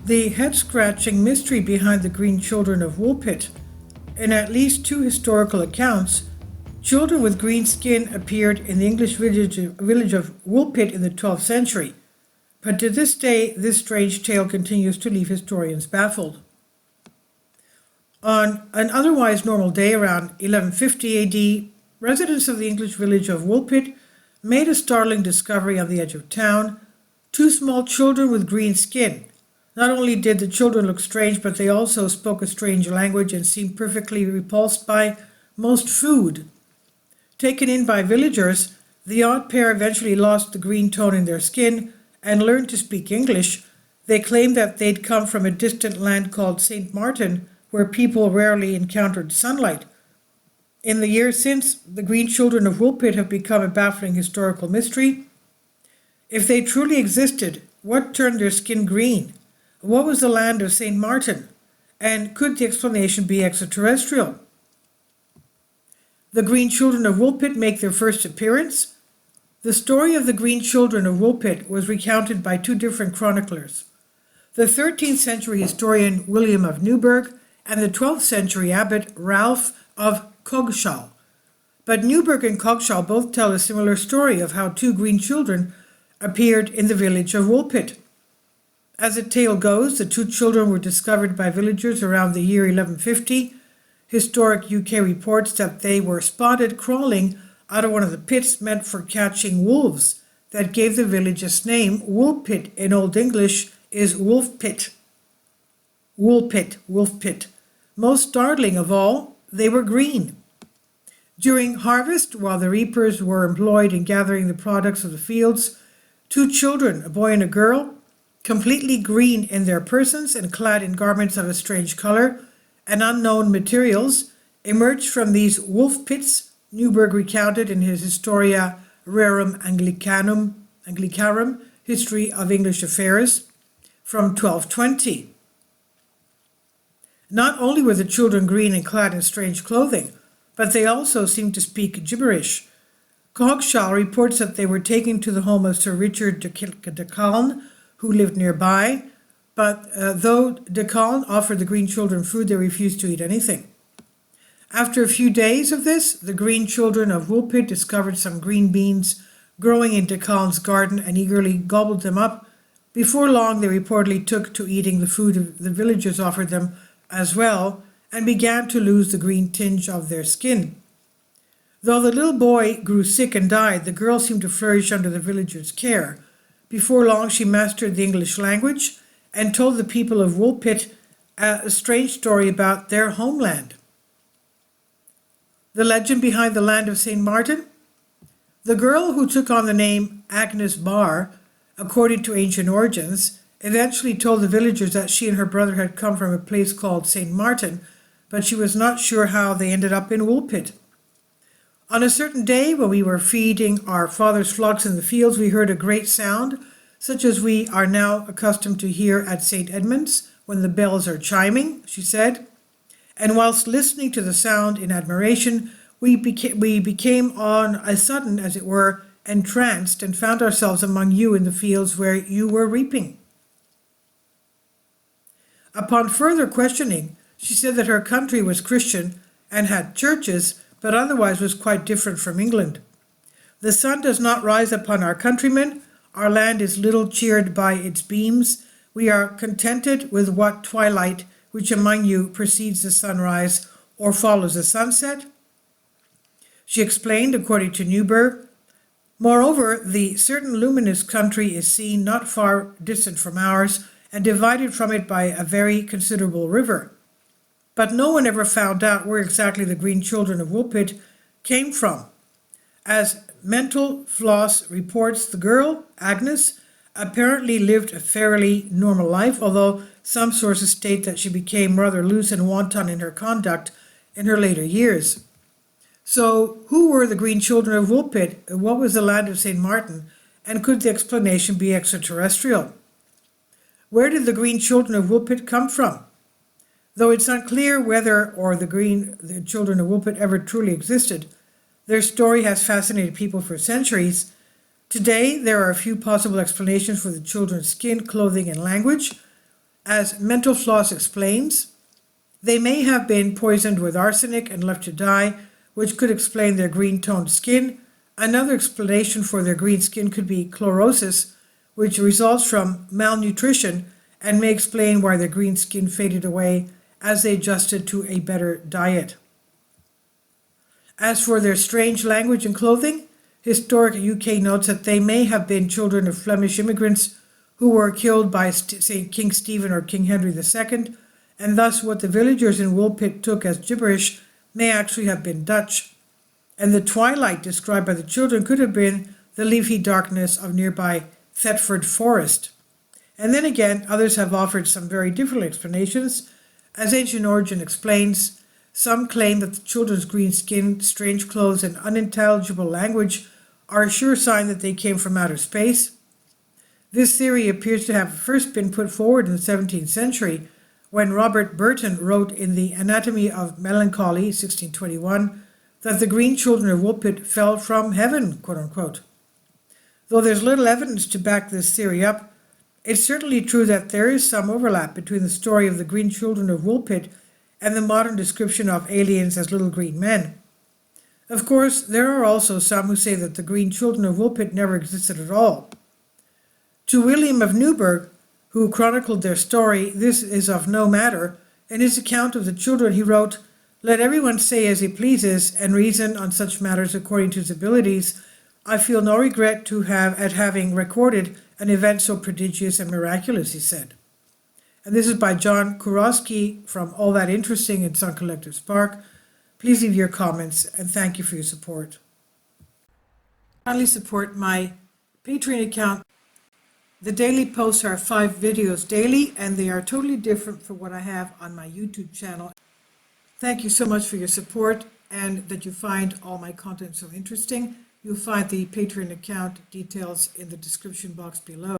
The head-scratching mystery behind the green children of Woolpit. In at least two historical accounts, children with green skin appeared in the English village of Woolpit in the 12th century, but to this day this strange tale continues to leave historians baffled. On an otherwise normal day around 1150 AD, residents of the English village of Woolpit made a startling discovery on the edge of town: two small children with green skin. Not only did the children look strange, but they also spoke a strange language and seemed perfectly repulsed by most food. Taken in by villagers, the odd pair eventually lost the green tone in their skin and learned to speak English. They claimed that they'd come from a distant land called St. Martin, where people rarely encountered sunlight. In the years since, the green children of Woolpit have become a baffling historical mystery. If they truly existed, what turned their skin green? What was the land of St. Martin? And could the explanation be extraterrestrial? The green children of Woolpit make their first appearance. The story of the green children of Woolpit was recounted by two different chroniclers: the 13th century historian William of Newburgh and the 12th century abbot Ralph of Coggeshall. But Newburgh and Coggeshall both tell a similar story of how two green children appeared in the village of Woolpit. As the tale goes, the two children were discovered by villagers around the year 1150. Historic UK reports that they were spotted crawling out of one of the pits meant for catching wolves that gave the village its name. Woolpit in Old English is Wolfpit. Wolfpit. Most startling of all, they were green. During harvest, while the reapers were employed in gathering the products of the fields, two children, a boy and a girl, completely green in their persons and clad in garments of a strange color and unknown materials, emerged from these wolf pits. Newburgh recounted in his Historia Rerum Anglicarum, History of English Affairs, from 1220. Not only were the children green and clad in strange clothing, but they also seemed to speak gibberish. Coggeshall reports that they were taken to the home of Sir Richard de Calne, who lived nearby, but though de Calne offered the green children food, they refused to eat anything. After a few days of this, the green children of Woolpit discovered some green beans growing in de Calne's garden and eagerly gobbled them up. Before long, they reportedly took to eating the food the villagers offered them as well, and began to lose the green tinge of their skin. Though the little boy grew sick and died, the girl seemed to flourish under the villagers' care. Before long, she mastered the English language and told the people of Woolpit a strange story about their homeland. The legend behind the land of St. Martin? The girl, who took on the name Agnes Barr, according to ancient origins, eventually told the villagers that she and her brother had come from a place called St. Martin, but she was not sure how they ended up in Woolpit. On a certain day, when we were feeding our father's flocks in the fields, we heard a great sound, such as we are now accustomed to hear at St. Edmund's when the bells are chiming, she said. And whilst listening to the sound in admiration, we became on a sudden, as it were, entranced, and found ourselves among you in the fields where you were reaping. Upon further questioning, she said that her country was Christian and had churches, but otherwise was quite different from England. The sun does not rise upon our countrymen. Our land is little cheered by its beams. We are contented with what twilight, which among you precedes the sunrise or follows the sunset. She explained, according to Newburgh, moreover, the certain luminous country is seen not far distant from ours, and divided from it by a very considerable river. But no one ever found out where exactly the green children of Woolpit came from. As Mental Floss reports, the girl, Agnes, apparently lived a fairly normal life, although some sources state that she became rather loose and wanton in her conduct in her later years. So, who were the green children of Woolpit? What was the land of St. Martin? And could the explanation be extraterrestrial? Where did the green children of Woolpit come from? Though it's unclear whether or the children of Woolpit ever truly existed, their story has fascinated people for centuries. Today, there are a few possible explanations for the children's skin, clothing, and language. As Mental Floss explains, they may have been poisoned with arsenic and left to die, which could explain their green-toned skin. Another explanation for their green skin could be chlorosis, which results from malnutrition and may explain why their green skin faded away as they adjusted to a better diet. As for their strange language and clothing, Historic UK notes that they may have been children of Flemish immigrants who were killed by, say, King Stephen or King Henry II, and thus what the villagers in Woolpit took as gibberish may actually have been Dutch. And the twilight described by the children could have been the leafy darkness of nearby Thetford Forest. And then again, others have offered some very different explanations. As Ancient Origin explains, some claim that the children's green skin, strange clothes, and unintelligible language are a sure sign that they came from outer space. This theory appears to have first been put forward in the 17th century when Robert Burton wrote in the Anatomy of Melancholy, 1621, that the green children of Woolpit fell from heaven, quote unquote. Though there's little evidence to back this theory up, it's certainly true that there is some overlap between the story of the green children of Woolpit and the modern description of aliens as little green men. Of course, there are also some who say that the green children of Woolpit never existed at all. To William of Newburgh, who chronicled their story, this is of no matter. In his account of the children, he wrote, "Let everyone say as he pleases, and reason on such matters according to his abilities. I feel no regret at having recorded an event so prodigious and miraculous," he said. And this is by John Kurowski from All That Interesting in Sun Collective Spark. Please leave your comments, and thank you for your support. Kindly support my Patreon account. The daily posts are 5 videos daily, and they are totally different from what I have on my YouTube channel. Thank you so much for your support and that you find all my content so interesting. You'll find the Patreon account details in the description box below.